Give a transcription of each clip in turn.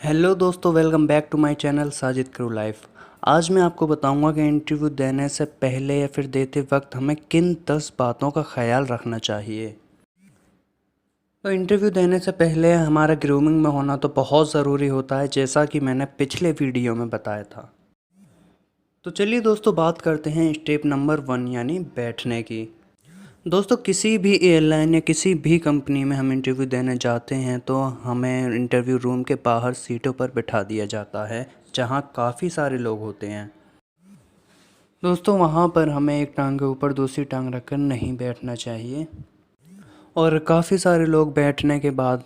Hello दोस्तों, welcome back to my channel Sajid crew life. आज मैं आपको बताऊंगा कि इंटरव्यू देने से पहले या फिर देते वक्त हमें किन 10 बातों का ख्याल रखना चाहिए। तो इंटरव्यू देने से पहले हमारा ग्रूमिंग में होना तो बहुत ज़रूरी होता है, जैसा कि मैंने पिछले वीडियो में बताया था। तो चलिए दोस्तों, बात करते हैं स्टेप नंबर 1 यानी बैठने की। दोस्तों, किसी भी एयरलाइन या किसी भी कंपनी में हम इंटरव्यू देने जाते हैं तो हमें इंटरव्यू रूम के बाहर सीटों पर बिठा दिया जाता है, जहां काफ़ी सारे लोग होते हैं। दोस्तों, वहां पर हमें एक टांग के ऊपर दूसरी टांग रखकर नहीं बैठना चाहिए। और काफ़ी सारे लोग बैठने के बाद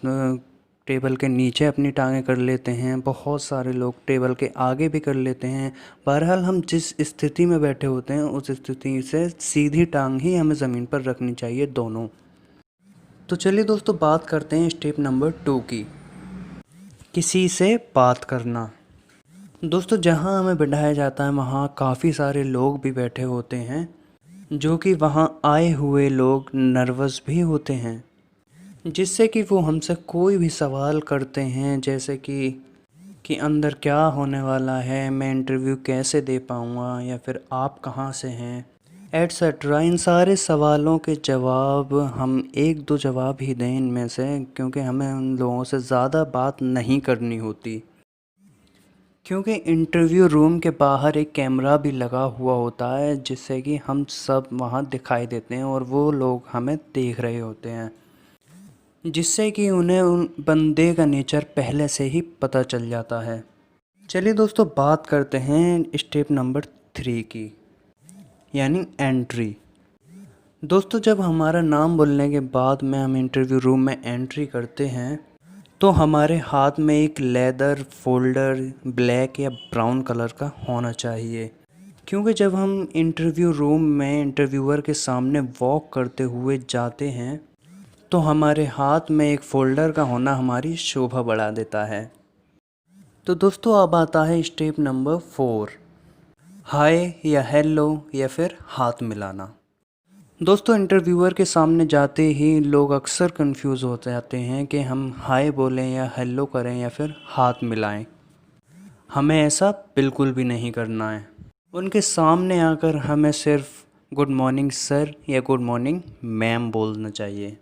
टेबल के नीचे अपनी टांगें कर लेते हैं, बहुत सारे लोग टेबल के आगे भी कर लेते हैं। बहरहाल, हम जिस स्थिति में बैठे होते हैं उस स्थिति से सीधी टांग ही हमें ज़मीन पर रखनी चाहिए, दोनों। तो चलिए दोस्तों, बात करते हैं स्टेप नंबर 2 की, किसी से बात करना। दोस्तों, जहां हमें बिठाया जाता है वहां काफ़ी सारे लोग भी बैठे होते हैं, जो कि वहां आए हुए लोग नर्वस भी होते हैं, जिससे कि वो हमसे कोई भी सवाल करते हैं, जैसे कि अंदर क्या होने वाला है, मैं इंटरव्यू कैसे दे पाऊँगा, या फिर आप कहाँ से हैं, एट्सेट्रा। इन सारे सवालों के जवाब हम एक दो जवाब ही दें इनमें से, क्योंकि हमें उन लोगों से ज़्यादा बात नहीं करनी होती। क्योंकि इंटरव्यू रूम के बाहर एक कैमरा भी लगा हुआ होता है, जिससे कि हम सब वहाँ दिखाई देते हैं और वो लोग हमें देख रहे होते हैं, जिससे कि उन्हें उन बंदे का नेचर पहले से ही पता चल जाता है। चलिए दोस्तों, बात करते हैं स्टेप नंबर 3 की, यानी एंट्री। दोस्तों, जब हमारा नाम बोलने के बाद में हम इंटरव्यू रूम में एंट्री करते हैं तो हमारे हाथ में एक लेदर फोल्डर ब्लैक या ब्राउन कलर का होना चाहिए। क्योंकि जब हम इंटरव्यू रूम में इंटरव्यूअर के सामने वॉक करते हुए जाते हैं तो हमारे हाथ में एक फ़ोल्डर का होना हमारी शोभा बढ़ा देता है। तो दोस्तों, अब आता है स्टेप नंबर 4, हाय या हेलो या फिर हाथ मिलाना। दोस्तों, इंटरव्यूअर के सामने जाते ही लोग अक्सर कंफ्यूज हो जाते हैं कि हम हाय बोलें या हेलो करें या फिर हाथ मिलाएं। हमें ऐसा बिल्कुल भी नहीं करना है। उनके सामने आकर हमें सिर्फ गुड मॉर्निंग सर या गुड मॉर्निंग मैम बोलना चाहिए।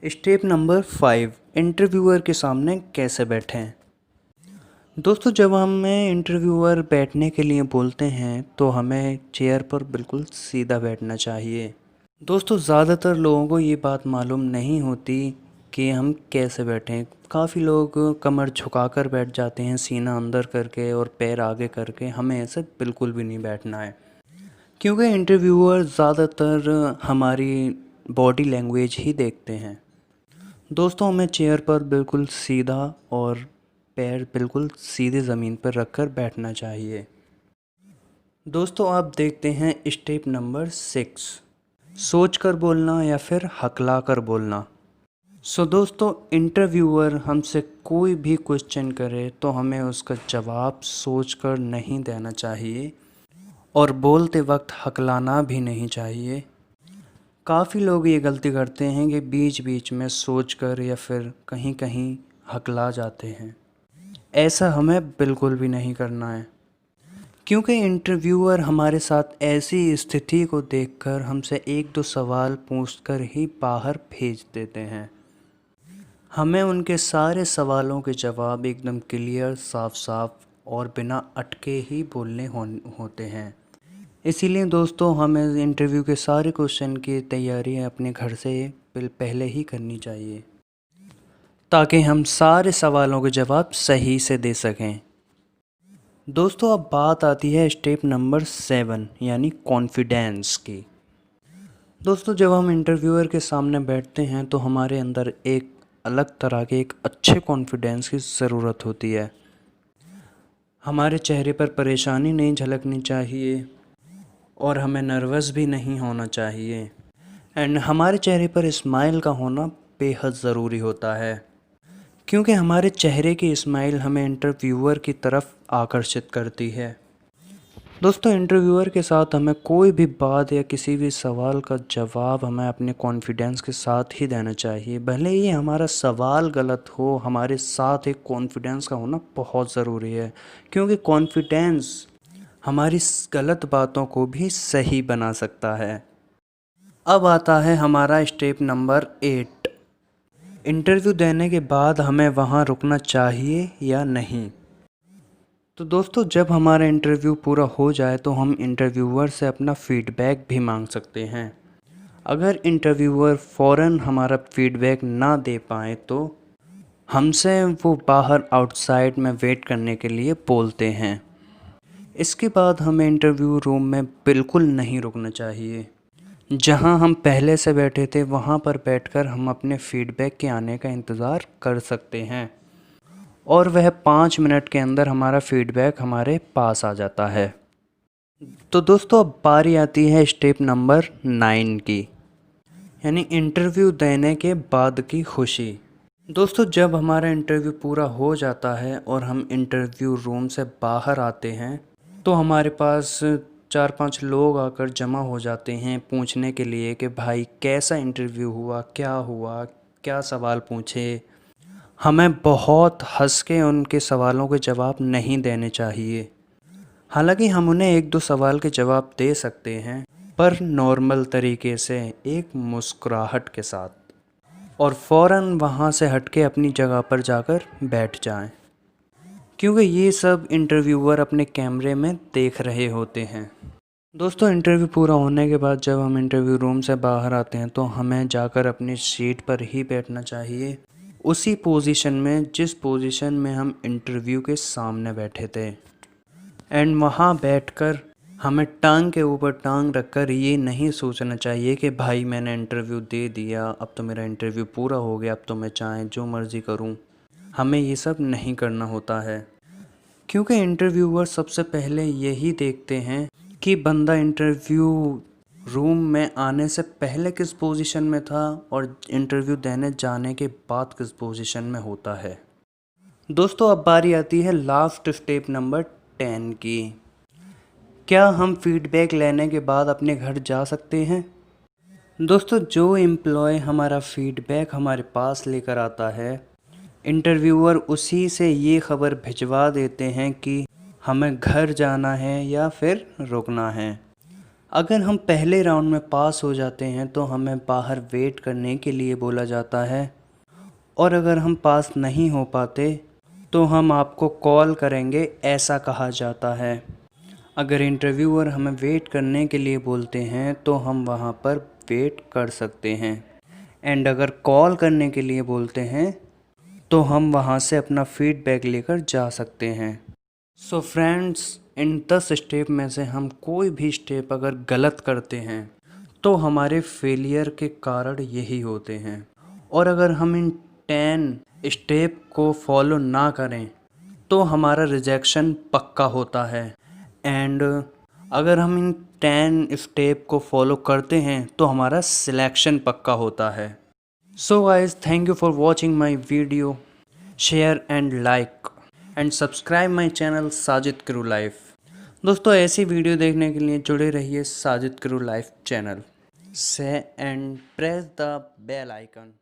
स्टेप नंबर 5, इंटरव्यूअर के सामने कैसे बैठें। दोस्तों, जब हमें इंटरव्यूअर बैठने के लिए बोलते हैं तो हमें चेयर पर बिल्कुल सीधा बैठना चाहिए। दोस्तों, ज़्यादातर लोगों को ये बात मालूम नहीं होती कि हम कैसे बैठें। काफ़ी लोग कमर झुकाकर बैठ जाते हैं, सीना अंदर करके और पैर आगे करके। हमें ऐसे बिल्कुल भी नहीं बैठना है, क्योंकि इंटरव्यूअर ज़्यादातर हमारी बॉडी लैंग्वेज ही देखते हैं। दोस्तों, हमें चेयर पर बिल्कुल सीधा और पैर बिल्कुल सीधे ज़मीन पर रखकर बैठना चाहिए। दोस्तों, आप देखते हैं स्टेप नंबर 6, सोच कर बोलना या फिर हकला कर बोलना। दोस्तों, इंटरव्यूअर हमसे कोई भी क्वेश्चन करे तो हमें उसका जवाब सोच कर नहीं देना चाहिए और बोलते वक्त हकलाना भी नहीं चाहिए। काफ़ी लोग ये गलती करते हैं कि बीच बीच में सोचकर या फिर कहीं कहीं हकला जाते हैं। ऐसा हमें बिल्कुल भी नहीं करना है, क्योंकि इंटरव्यूअर हमारे साथ ऐसी स्थिति को देखकर हमसे एक दो सवाल पूछकर ही बाहर भेज देते हैं। हमें उनके सारे सवालों के जवाब एकदम क्लियर, साफ साफ और बिना अटके ही बोलने होते हैं। इसीलिए दोस्तों, हमें इंटरव्यू के सारे क्वेश्चन की तैयारी अपने घर से पहले ही करनी चाहिए, ताकि हम सारे सवालों के जवाब सही से दे सकें। दोस्तों, अब बात आती है स्टेप नंबर 7 यानी कॉन्फिडेंस की। दोस्तों, जब हम इंटरव्यूअर के सामने बैठते हैं तो हमारे अंदर एक अलग तरह के एक अच्छे कॉन्फिडेंस की ज़रूरत होती है। हमारे चेहरे पर परेशानी नहीं झलकनी चाहिए और हमें नर्वस भी नहीं होना चाहिए। एंड हमारे चेहरे पर स्माइल का होना बेहद ज़रूरी होता है, क्योंकि हमारे चेहरे की स्माइल हमें इंटरव्यूअर की तरफ आकर्षित करती है। दोस्तों इंटरव्यूअर के साथ हमें कोई भी बात या किसी भी सवाल का जवाब हमें अपने कॉन्फिडेंस के साथ ही देना चाहिए। भले ही हमारा सवाल गलत हो, हमारे साथ एक कॉन्फिडेंस का होना बहुत ज़रूरी है, क्योंकि कॉन्फिडेंस हमारी गलत बातों को भी सही बना सकता है। अब आता है हमारा स्टेप नंबर 8। इंटरव्यू देने के बाद हमें वहाँ रुकना चाहिए या नहीं। तो दोस्तों जब हमारा इंटरव्यू पूरा हो जाए तो हम इंटरव्यूअर से अपना फीडबैक भी मांग सकते हैं। अगर इंटरव्यूअर फ़ौरन हमारा फीडबैक ना दे पाए तो हमसे वो बाहर आउटसाइड में वेट करने के लिए बोलते हैं। इसके बाद हमें इंटरव्यू रूम में बिल्कुल नहीं रुकना चाहिए। जहां हम पहले से बैठे थे वहां पर बैठकर हम अपने फीडबैक के आने का इंतज़ार कर सकते हैं और वह 5 मिनट के अंदर हमारा फीडबैक हमारे पास आ जाता है। तो दोस्तों अब बारी आती है स्टेप नंबर 9 की, यानी इंटरव्यू देने के बाद की खुशी। दोस्तों जब हमारा इंटरव्यू पूरा हो जाता है और हम इंटरव्यू रूम से बाहर आते हैं तो हमारे पास 4-5 लोग आकर जमा हो जाते हैं पूछने के लिए कि भाई कैसा इंटरव्यू हुआ, क्या सवाल पूछे। हमें बहुत हंस के उनके सवालों के जवाब नहीं देने चाहिए। हालांकि हम उन्हें 1-2 सवाल के जवाब दे सकते हैं, पर नॉर्मल तरीके से एक मुस्कुराहट के साथ, और फ़ौरन वहाँ से हटके अपनी जगह पर जाकर बैठ जाएं, क्योंकि ये सब इंटरव्यूअर अपने कैमरे में देख रहे होते हैं। दोस्तों इंटरव्यू पूरा होने के बाद जब हम इंटरव्यू रूम से बाहर आते हैं तो हमें जाकर अपनी सीट पर ही बैठना चाहिए, उसी पोजीशन में जिस पोजीशन में हम इंटरव्यू के सामने बैठे थे। एंड वहाँ बैठकर हमें टांग के ऊपर टांग रखकर ये नहीं सोचना चाहिए कि भाई मैंने इंटरव्यू दे दिया, अब तो मेरा इंटरव्यू पूरा हो गया, अब तो मैं चाहे जो मर्ज़ी करूँ। हमें ये सब नहीं करना होता है, क्योंकि इंटरव्यूअर सबसे पहले यही देखते हैं कि बंदा इंटरव्यू रूम में आने से पहले किस पोजीशन में था और इंटरव्यू देने जाने के बाद किस पोजीशन में होता है। दोस्तों अब बारी आती है लास्ट स्टेप नंबर 10 की। क्या हम फीडबैक लेने के बाद अपने घर जा सकते हैं? दोस्तों जो एम्प्लॉय हमारा फीडबैक हमारे पास लेकर आता है, इंटरव्यूअर उसी से ये खबर भिजवा देते हैं कि हमें घर जाना है या फिर रुकना है। अगर हम पहले राउंड में पास हो जाते हैं तो हमें बाहर वेट करने के लिए बोला जाता है, और अगर हम पास नहीं हो पाते तो हम आपको कॉल करेंगे, ऐसा कहा जाता है। अगर इंटरव्यूअर हमें वेट करने के लिए बोलते हैं तो हम वहाँ पर वेट कर सकते हैं, एंड अगर कॉल करने के लिए बोलते हैं तो हम वहाँ से अपना फीडबैक लेकर जा सकते हैं। सो फ्रेंड्स, इन 10 स्टेप में से हम कोई भी स्टेप अगर गलत करते हैं तो हमारे फेलियर के कारण यही होते हैं, और अगर हम इन 10 स्टेप को फॉलो ना करें तो हमारा रिजेक्शन पक्का होता है, एंड अगर हम इन 10 स्टेप को फॉलो करते हैं तो हमारा सिलेक्शन पक्का होता है। So guys, thank you for watching my video, share and like and subscribe my channel Sajid crew life. दोस्तों ऐसी वीडियो देखने के लिए जुड़े रहिए साजिद क्रू लाइफ चैनल से and press the bell icon.